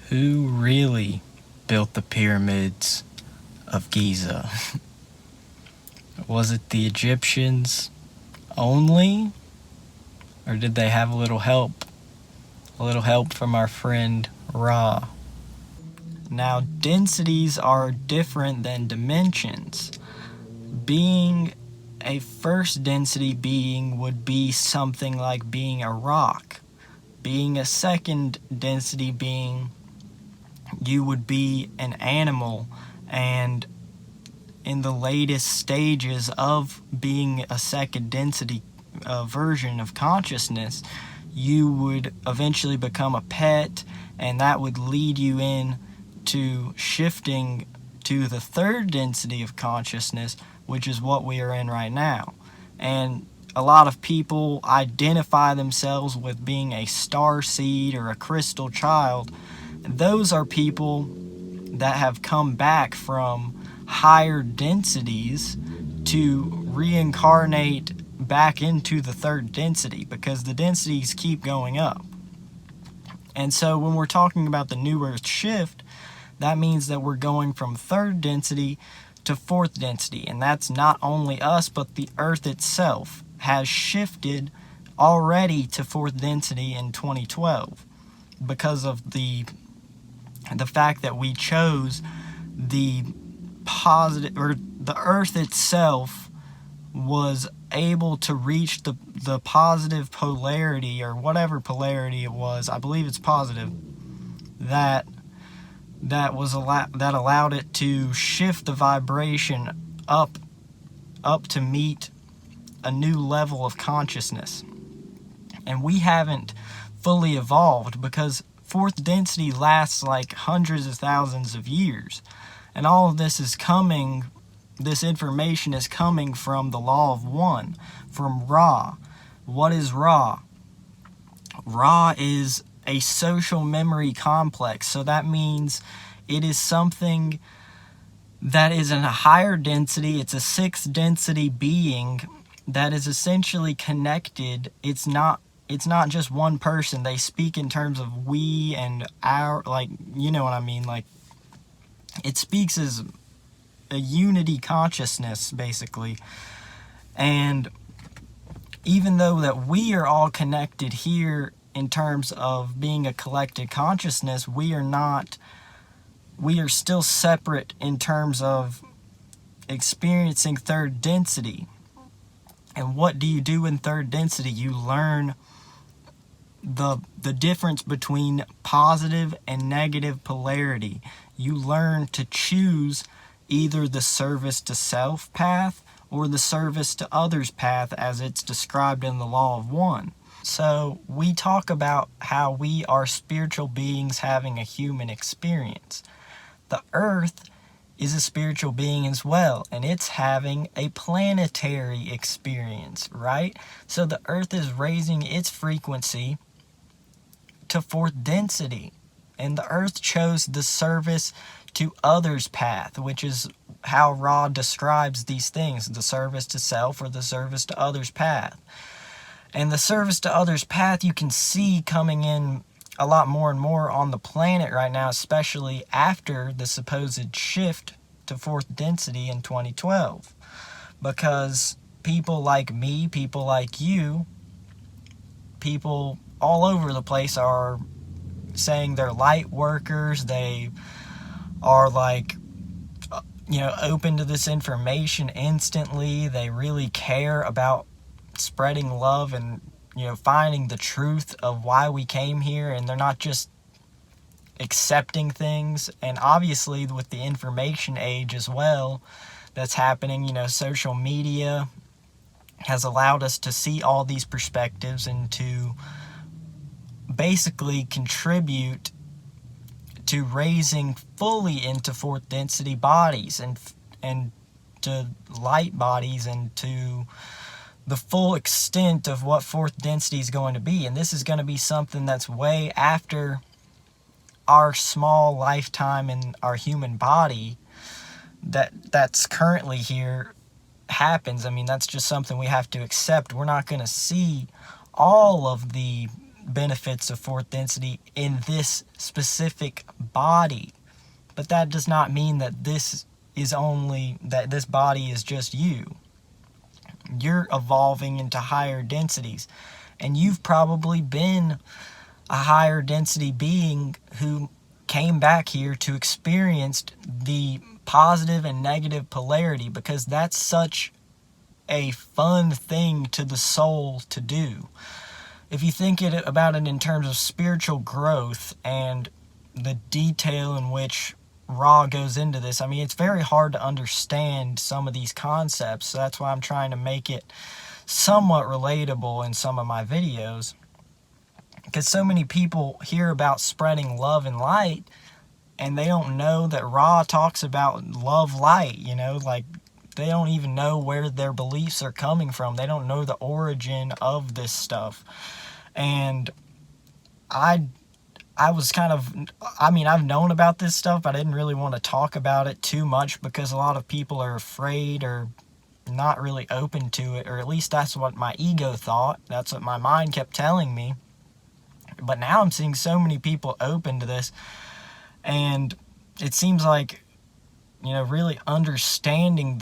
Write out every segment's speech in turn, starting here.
Who really built the pyramids of Giza? Was it the Egyptians only? Or did they have a little help? A little help from our friend Ra. Now, densities are different than dimensions. Being a first density being would be something like being a rock. Being a second density being, you would be an animal, and in the latest stages of being a second density version of consciousness, you would eventually become a pet, and that would lead you in to shifting to the third density of consciousness, which is what we are in right now. And a lot of people identify themselves with being a starseed or a crystal child. Those are people that have come back from higher densities to reincarnate back into the third density, because the densities keep going up. And so when we're talking about the New Earth shift, that means that we're going from third density to fourth density. And that's not only us, but the Earth itself has shifted already to fourth density in 2012 because of the fact that we chose the positive, or the Earth itself was able to reach the positive polarity, or whatever polarity it was. I believe it's positive, that allowed it to shift the vibration up to meet a new level of consciousness. And we haven't fully evolved because fourth density lasts like hundreds of thousands of years. And all of this information is coming from the law of one, from Ra. What is Ra? Ra is a social memory complex. So that means it is something that is in a higher density. It's a sixth density being that is essentially connected. It's not just one person. They speak in terms of we and our, like, you know what I mean? Like, it speaks as a unity consciousness, basically. And even though that we are all connected here in terms of being a collected consciousness, we are still separate in terms of experiencing third density. And what do you do in third density? You learn the difference between positive and negative polarity. You learn to choose either the service to self path or the service to others path, as it's described in the law of one. So we talk about how we are spiritual beings having a human experience. The Earth is a spiritual being as well, and it's having a planetary experience, right? So the Earth is raising its frequency to fourth density, and the Earth chose the service to others path, which is how Ra describes these things: the service to self or the service to others path. And the service to others path you can see coming in a lot more and more on the planet right now, especially after the supposed shift to fourth density in 2012. Because people like me, people like you, people all over the place are saying they're light workers. They are like, open to this information instantly. They really care about spreading love and, finding the truth of why we came here, and they're not just accepting things. And obviously with the information age as well that's happening, social media has allowed us to see all these perspectives and to basically contribute to raising fully into fourth density bodies and to light bodies, and to the full extent of what fourth density is going to be. And this is going to be something that's way after our small lifetime in our human body that's currently here happens. I mean, that's just something we have to accept. We're not going to see all of the benefits of fourth density in this specific body. But that does not mean that this body is just you. You're evolving into higher densities. And you've probably been a higher density being who came back here to experience the positive and negative polarity, because that's such a fun thing to the soul to do. If you think about it in terms of spiritual growth and the detail in which Ra goes into this, I mean, it's very hard to understand some of these concepts, so that's why I'm trying to make it somewhat relatable in some of my videos, because so many people hear about spreading love and light, and they don't know that Ra talks about love light, like they don't even know where their beliefs are coming from. They don't know the origin of this stuff. And I was I've known about this stuff, but I didn't really want to talk about it too much because a lot of people are afraid or not really open to it, or at least that's what my ego thought. That's what my mind kept telling me. But now I'm seeing so many people open to this, and it seems like, really understanding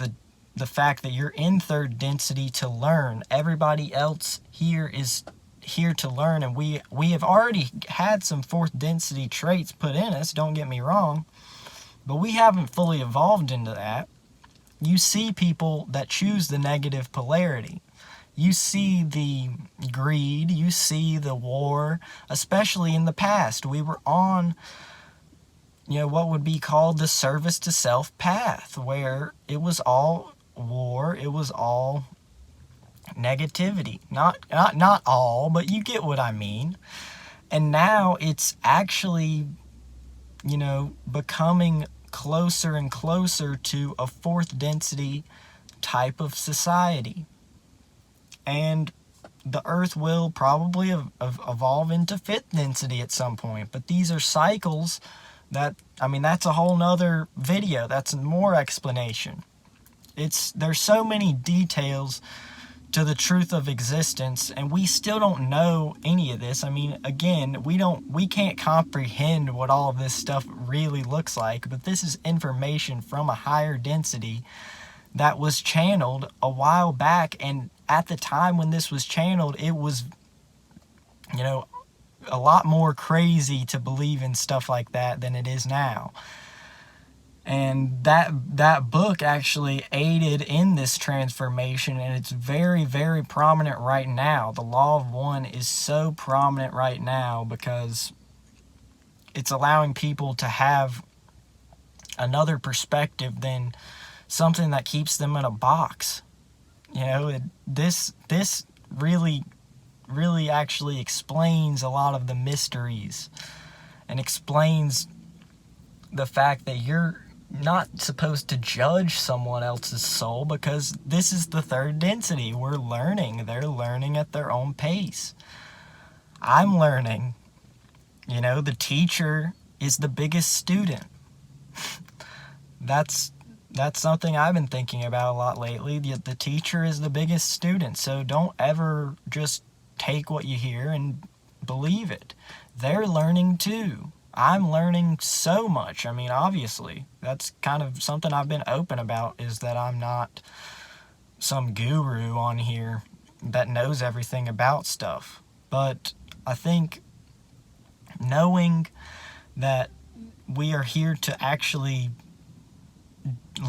the fact that you're in third density to learn. Everybody else here is here to learn, and we have already had some fourth density traits put in us, don't get me wrong, but we haven't fully evolved into that. You see people that choose the negative polarity. You see the greed, you see the war, especially in the past. We were on, what would be called the service to self path, where it was all war, it was all negativity. Not all, but you get what I mean. And now it's actually, becoming closer and closer to a fourth density type of society. And the Earth will probably evolve into fifth density at some point. But these are cycles that's a whole nother video. That's more explanation. There's so many details to the truth of existence, and we still don't know any of this. Again, we can't comprehend what all of this stuff really looks like, but this is information from a higher density that was channeled a while back, and at the time when this was channeled, it was, a lot more crazy to believe in stuff like that than it is now. And that book actually aided in this transformation, and it's very, very prominent right now. The Law of One is so prominent right now because it's allowing people to have another perspective than something that keeps them in a box. This really, really actually explains a lot of the mysteries and explains the fact that you're not supposed to judge someone else's soul, because this is the third density. We're learning. They're learning at their own pace. I'm learning. The teacher is the biggest student. That's something I've been thinking about a lot lately. The teacher is the biggest student, so don't ever just take what you hear and believe it. They're learning too. I'm learning so much. Obviously, that's kind of something I've been open about, is that I'm not some guru on here that knows everything about stuff. But I think knowing that we are here to actually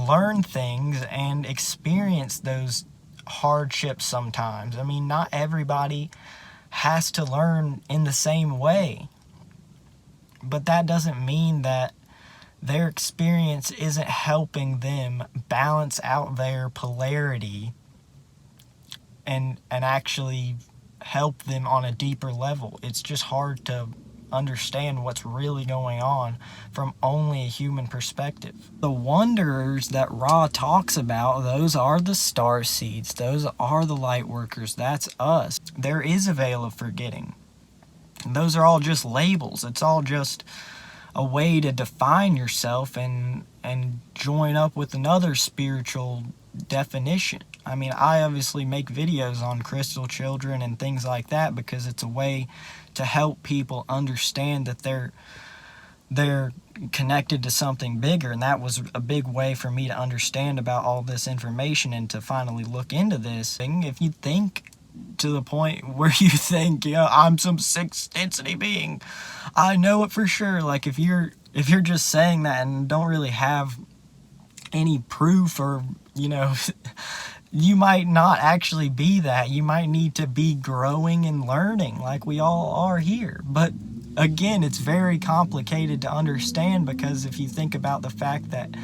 learn things and experience those hardships sometimes. Not everybody has to learn in the same way. But that doesn't mean that their experience isn't helping them balance out their polarity and actually help them on a deeper level. It's just hard to understand what's really going on from only a human perspective. The wanderers that Ra talks about, those are the Starseeds. Those are the lightworkers. That's us. There is a veil of forgetting. Those are all just labels. It's all just a way to define yourself and join up with another spiritual definition. I mean, I obviously make videos on crystal children and things like that because it's a way to help people understand that they're connected to something bigger, and that was a big way for me to understand about all this information and to finally look into this thing. If you think to the point where you think, I'm some sixth density being, I know it for sure, like if you're just saying that and don't really have any proof, or you might not actually be that. You might need to be growing and learning like we all are here. But again, it's very complicated to understand, because if you think about the fact that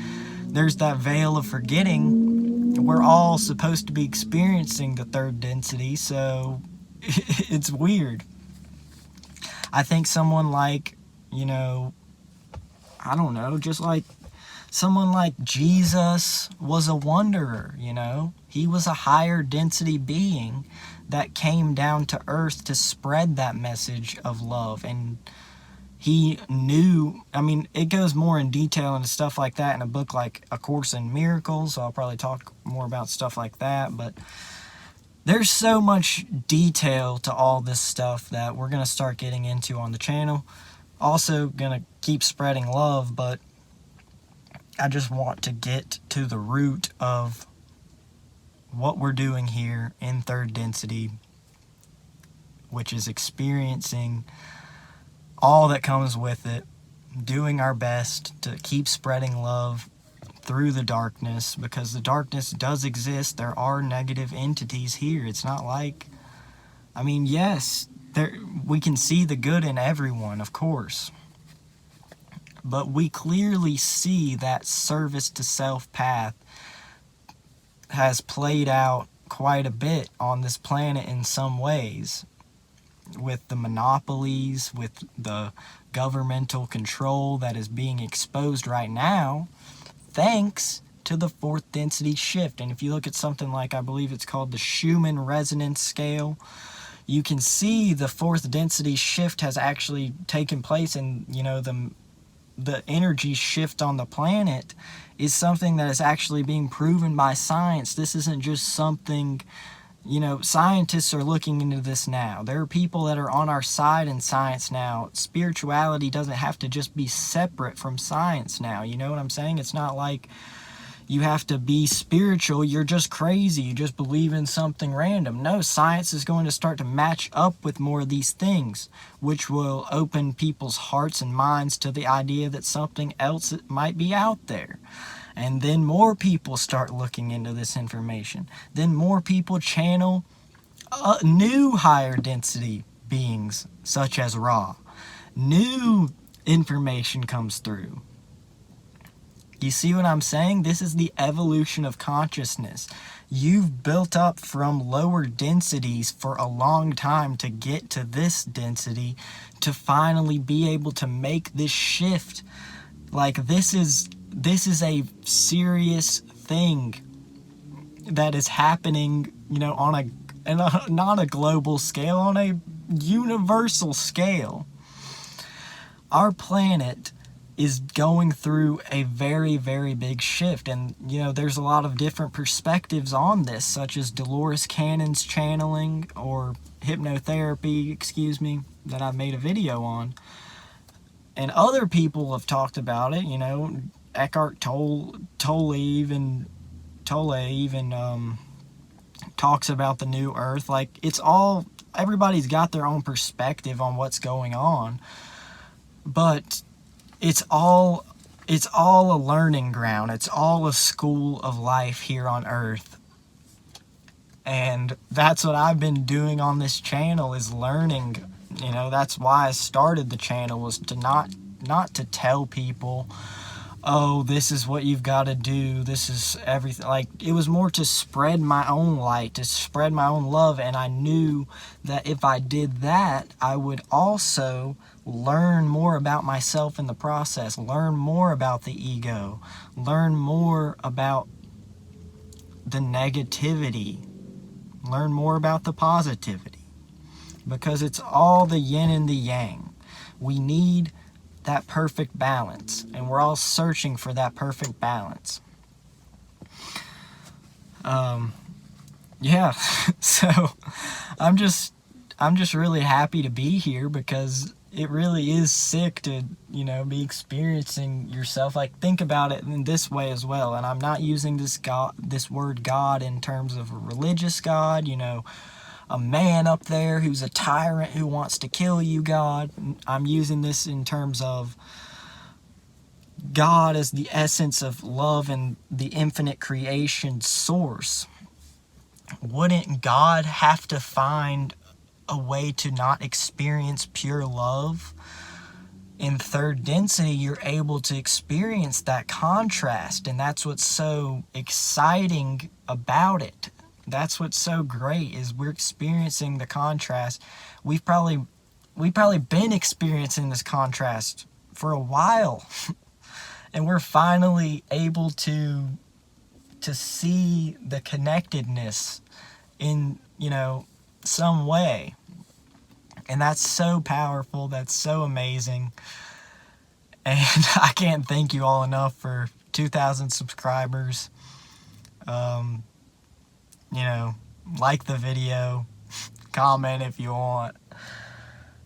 there's that veil of forgetting, we're all supposed to be experiencing the third density, so it's weird. I think someone like, I don't know, just like someone like Jesus was a wanderer, He was a higher density being that came down to earth to spread that message of love. And he knew, it goes more in detail into stuff like that in a book like A Course in Miracles, so I'll probably talk more about stuff like that. But there's so much detail to all this stuff that we're going to start getting into on the channel. Also going to keep spreading love, but I just want to get to the root of what we're doing here in third density, which is experiencing all that comes with it, doing our best to keep spreading love through the darkness, because the darkness does exist. There are negative entities here. It's not like, yes, we can see the good in everyone, of course. But we clearly see that service to self path has played out quite a bit on this planet in some ways, with the monopolies, with the governmental control that is being exposed right now, thanks to the fourth density shift. And if you look at something like, I believe it's called the Schumann resonance scale, you can see the fourth density shift has actually taken place, and the energy shift on the planet is something that is actually being proven by science. This isn't just something, scientists are looking into this now. There are people that are on our side in science now. Spirituality doesn't have to just be separate from science now. You know what I'm saying? It's not like you have to be spiritual, you're just crazy, you just believe in something random. No, science is going to start to match up with more of these things, which will open people's hearts and minds to the idea that something else might be out there. And then more people start looking into this information. Then more people channel new higher density beings, such as Ra. New information comes through. You see what I'm saying? This is the evolution of consciousness. You've built up from lower densities for a long time to get to this density, to finally be able to make this shift. Like, this is a serious thing that is happening, on not a global scale, on a universal scale. Our planet is going through a very, very big shift, and there's a lot of different perspectives on this, such as Dolores Cannon's channeling, or hypnotherapy, that I've made a video on, and other people have talked about it. Eckhart Tolle even talks about the new earth. Like, everybody's got their own perspective on what's going on, but it's all a learning ground. It's all a school of life here on Earth. And that's what I've been doing on this channel, is learning. That's why I started the channel, was to not to tell people, oh, this is what you've got to do, this is everything. Like, it was more to spread my own light, to spread my own love. And I knew that if I did that, I would also learn more about myself in the process, learn more about the ego, learn more about the negativity, learn more about the positivity, because it's all the yin and the yang. We need that perfect balance, and we're all searching for that perfect balance. Yeah, so I'm just really happy to be here, because it really is sick to, be experiencing yourself. Like, think about it in this way as well. And I'm not using this word God in terms of a religious God, a man up there who's a tyrant who wants to kill you, God. I'm using this in terms of God as the essence of love and the infinite creation source. Wouldn't God have to find a way to not experience pure love? In third density, you're able to experience that contrast, and that's what's so exciting about it. That's what's so great, is we're experiencing the contrast. We've probably been experiencing this contrast for a while, and we're finally able to see the connectedness in, some way. And that's so powerful. That's so amazing. And I can't thank you all enough for 2,000 subscribers. Like the video, comment if you want.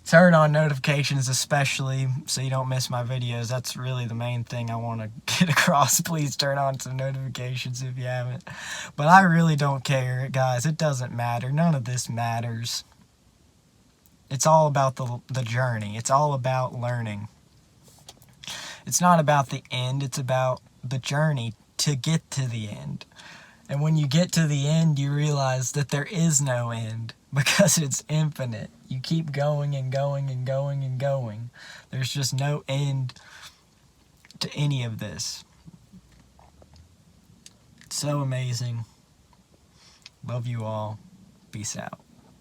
Turn on notifications, especially, so you don't miss my videos. That's really the main thing I want to get across. Please turn on some notifications if you haven't. But I really don't care, guys. It doesn't matter. None of this matters. It's all about the journey. It's all about learning. It's not about the end. It's about the journey to get to the end. And when you get to the end, you realize that there is no end, because it's infinite. You keep going and going and going and going. There's just no end to any of this. It's so amazing. Love you all. Peace out.